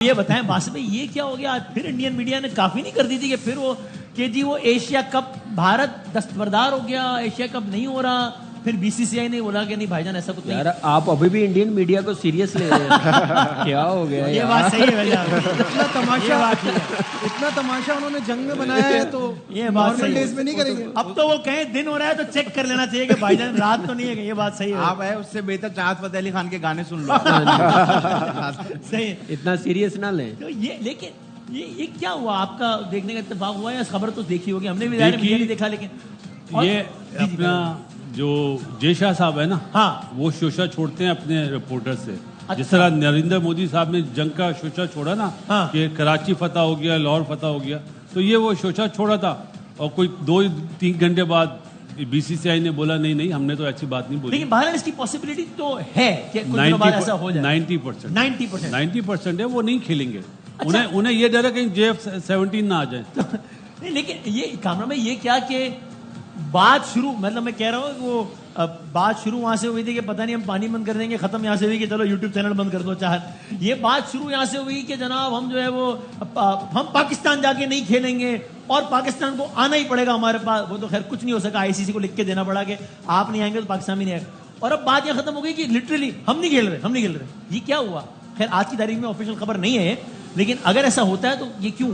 یہ بتائیں باسط بھائی یہ کیا ہو گیا آج پھر انڈین میڈیا نے کافی نہیں کر دی تھی کہ پھر وہ کہ جی وہ ایشیا کپ بھارت دستبردار ہو گیا, ایشیا کپ نہیں ہو رہا, پھر بی سی سی آئی نے بولا کہ نہیں بھائی جان ایسا کچھ نہیں. یار آپ ابھی بھی انڈین میڈیا کو سیریس لے رہے ہیں کیا ہو گیا؟ یہ بات صحیح ہے, اتنا تماشا انہوں نے جنگ میں بنایا ہے تو یہ بات نارمل ڈیز میں نہیں کریں گے. اب تو وہ کہیں دن ہو رہا ہے تو چیک کر لینا چاہیے کہ بھائی جان رات تو نہیں ہے. یہ بات صحیح ہے, آپ ہے اس سے بہتر چاہت فتح علی خان کے گانے سن لو. صحیح اتنا سیریس نہ لیں. تو یہ لیکن یہ کیا ہوا آپ کا دیکھنے کا اتفاق ہوا ہے؟ خبر تو دیکھی ہوگی, ہم نے بھی نہیں دیکھا, لیکن یہ اپنا جو جے شاہ صاحب ہے نا, ہاں وہ شوشہ چھوڑتے ہیں اپنے رپورٹر سے. جس طرح نریندر مودی صاحب نے جنگ کا شوشہ چھوڑا نا کہ کراچی فتح ہو گیا, لاہور فتح ہو گیا, تو یہ وہ شوشہ چھوڑا تھا اور کوئی 2-3 گھنٹے بعد بی سی سی آئی نے بولا نہیں ہم نے تو ایسی بات نہیں بولی. لیکن بہرحال اس کی پاسبلٹی تو ہے کہ کچھ دنوں بعد ایسا ہو جائے. 90% ہے وہ نہیں کھیلیں گے. انہیں یہ ڈر ہے کہ JF-17 نہ آ جائیں. نہیں لیکن یہ کامرا میں یہ کیا کہ بات شروع, مطلب میں کہہ رہا ہوں وہ بات شروع وہاں سے ہوئی تھی کہ پتہ نہیں ہم پانی بند کر دیں گے, ختم یہاں سے ہوئی کہ چلو یوٹیوب چینل بند کر دو چاہت. یہ بات شروع یہاں سے ہوئی کہ جناب ہم جو ہے وہ ہم پاکستان جا کے نہیں کھیلیں گے اور پاکستان کو آنا ہی پڑے گا ہمارے پاس. وہ تو خیر کچھ نہیں ہو سکا, آئی سی سی کو لکھ کے دینا پڑا کہ آپ نہیں آئیں گے تو پاکستان بھی نہیں آئے گا. اور اب بات یہ ختم ہو گئی کہ لٹرلی ہم نہیں کھیل رہے. یہ کیا ہوا؟ خیر آج کی تاریخ میں آفیشیل خبر نہیں ہے, لیکن اگر ایسا ہوتا ہے تو یہ کیوں؟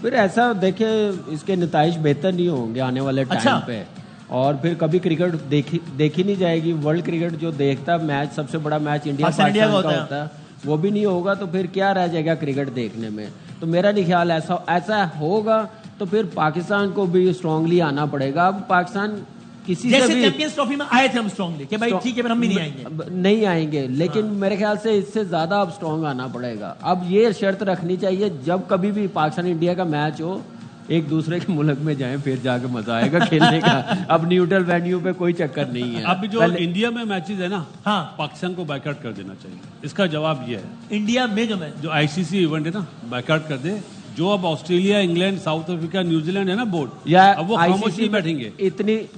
پھر ایسا دیکھیں اس کے نتائج بہتر نہیں ہوں گے آنے والے ٹائم پہ, اور پھر کبھی کرکٹ دیکھی نہیں جائے گی. ورلڈ کرکٹ جو دیکھتا میچ, سب سے بڑا میچ انڈیا پاکستان کا ہوتا ہے, وہ بھی نہیں ہوگا تو پھر کیا رہ جائے گا کرکٹ دیکھنے میں. تو میرا نہیں خیال ایسا ہوگا تو پھر پاکستان کو بھی اسٹرانگلی آنا پڑے گا. اب پاکستان کسی سے بھی چیمپئنز ٹرافی میں آئے تھے ہم اسٹرانگلی کہ بھائی ٹھیک ہے ہم بھی نہیں آئیں گے, لیکن میرے خیال سے اس سے زیادہ اب اسٹرانگ آنا پڑے گا. اب یہ شرط رکھنی چاہیے جب کبھی بھی پاکستان انڈیا کا میچ ہو ایک دوسرے کے ملک میں جائیں, پھر جا کے مزہ آئے گا کھیلنے کا. اب نیوٹرل وینیو پہ کوئی چکر نہیں ہے. اب جو انڈیا میں میچز ہے نا, پاکستان کو بائیکاٹ کر دینا چاہیے. اس کا جواب یہ ہے انڈیا میں جو آئی سی سی ایونٹ ہے نا بائیکاٹ کر دے. جو اب Australia, England, South Africa, New Zealand ہے نا بورڈ, اب وہ خاموش نہیں بیٹھیں گے.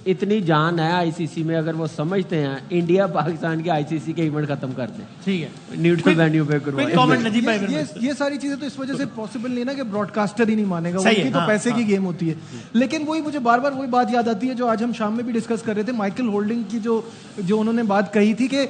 اتنی جان ہے آئی سی سی میں, اگر وہ سمجھتے ہیں انڈیا پاکستان کے آئی سی سی کے ایونٹ ختم کر دیں, ٹھیک ہے نیوٹرل وینیو پہ کروائیں. یہ ساری چیزیں تو اس وجہ سے پاسبل نہیں نا کہ براڈ کاسٹر ہی نہیں مانے گا, ان کی تو پیسے کی گیم ہوتی ہے. لیکن وہی مجھے بار بار وہی بات یاد آتی ہے جو آج ہم شام میں بھی ڈسکس کر رہے تھے, مائیکل ہولڈنگ کی جو انہوں نے بات کہی تھی کہ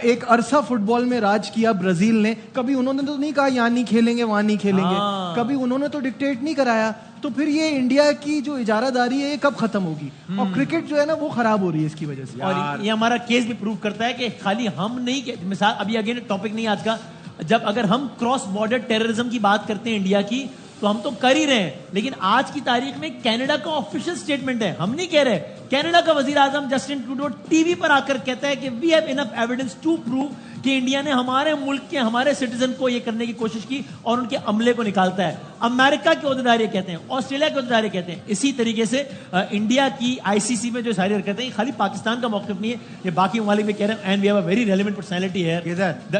ایک عرصہ فٹ بال میں راج کیا برازیل نے. کبھی انہوں نے تو نہیں کہا یہاں نہیں کھیلیں گے وہاں نہیں کھیلیں گے, کبھی انہوں نے تو ڈکٹیٹ نہیں کرایا. تو پھر یہ انڈیا کی جو اجارہ داری ہے یہ کب ختم ہوگی؟ اور کرکٹ جو ہے نا وہ خراب ہو رہی ہے اس کی وجہ سے. اور یہ ہمارا کیس بھی پروو کرتا ہے کہ خالی ہم نہیں, مثال ابھی اگین ٹاپک نہیں آج کا, جب اگر ہم کراس بارڈر ٹیررزم کی بات کرتے ہیں انڈیا کی تو ہم تو کر ہی رہے ہیں, لیکن آج کی تاریخ میں کینیڈا کا آفیشیل سٹیٹمنٹ ہے, ہم نہیں کہہ رہے. کینیڈا کا وزیر اعظم جسٹن ٹروڈو ٹی وی پر آ کر کہتا ہے کہ we have enough evidence to prove کہ انڈیا نے ہمارے ملک کے ہمارے سٹیزن کو یہ کرنے کی کوشش کی اور ان کے عملے کو نکالتا ہے. امریکہ کے عہدیدار یہ کہتے ہیں, آسٹریلیا کے عہدیدار یہ کہتے ہیں. اسی طریقے سے انڈیا کی آئی سی سی میں جو ساری حرکتیں ہیں, خالی پاکستان کا موقف نہیں ہے, یہ باقی ممالک بھی کہہ رہے ہیں. And we have a very relevant personality ہے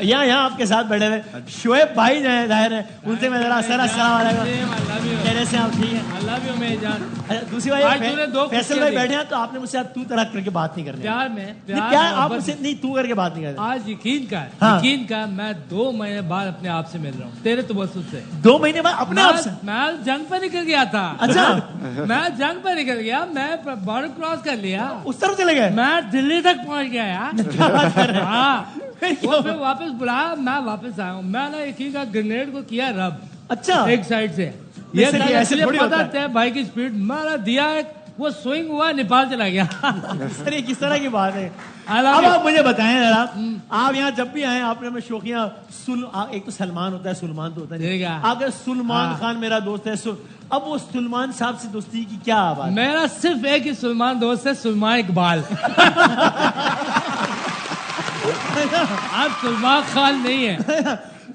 یہاں آپ کے ساتھ بیٹھے ہوئے شعیب بھائی جو ہیں ظاہر ہے, ان سے میں ذرا سر السلام علیکم کہنے سے آپ ٹھیک ہیں. اللہ بھی امید جان. دوسری بات فیصل بھائی بیٹھے ہیں تو آپ نے مجھ سے تو طرح کر کے بات نہیں کرنی. پیار میں آپ مجھ سے نہیں تو کر کے بات نہیں کرتے. آج یقین کا میں 2 مہینے بعد اپنے آپ سے مل رہا ہوں, تیرے توسط سے. 2 مہینے بعد اپنے آپ سے؟ میں جنگ پہ نکل گیا تھا. اچھا میں جنگ پہ نکل گیا, میں بارڈر کراس کر لیا, اس طرف چلے گئے, میں دلی تک پہنچ گیا یار. ہاں پھر واپس بلایا, میں واپس آیا ہوں. میں نے یقین کا گرینیڈ کو کیا رب, اچھا ایک سائڈ سے. یہ پتا تھا بھائی کی اسپیڈ, میں نے دیا ایک, وہ سوئنگ ہوا نیپال چلا گیا. سر یہ کس طرح کی بات ہے؟ اب آپ مجھے بتائیں ذرا, آپ یہاں جب بھی آئے آپ نے ہمیں شوقیاں ایک تو سلمان ہوتا ہے, سلمان تو ہوتا ہے, آپ کے سلمان خان میرا دوست ہے. اب وہ سلمان صاحب سے دوستی کی کیا بات؟ میرا صرف ایک ہی سلمان دوست ہے, سلمان اقبال. آپ سلمان خان نہیں ہے,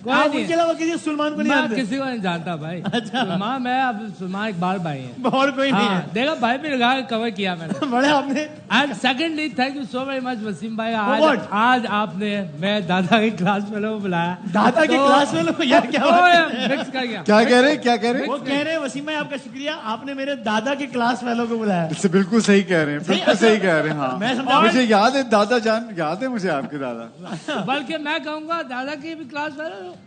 آپ ان کے علاوہ کسی سلمان کو نہیں جانتے؟ کسی کو نہیں جانتا بھائی. سلمان میں اب سلمان اقبال بھائی ہیں, اور کوئی نہیں ہے. دیکھا بھائی بھی لگا کے کور کیا میں نے. بڑے آپ نے. And secondly thank you so very much Waseem بھائی, آج آپ نے میں دادا کی کلاس فیلو بلایا. دادا کی کلاس فیلو یار کیا مکس کر گیا. کیا کہہ رہے وہ کہہ رہے ہیں وسیم بھائی آپ کا شکریہ, آپ نے میرے دادا کی کلاس فیلو کو بلایا. بالکل صحیح کہہ رہے ہیں, بالکل صحیح کہہ رہے ہیں. ہاں میں سمجھا, مجھے یاد ہے دادا جان, یاد ہے مجھے آپ کے دادا. بلکہ میں کہوں گا دادا کی بھی کلاس فیلو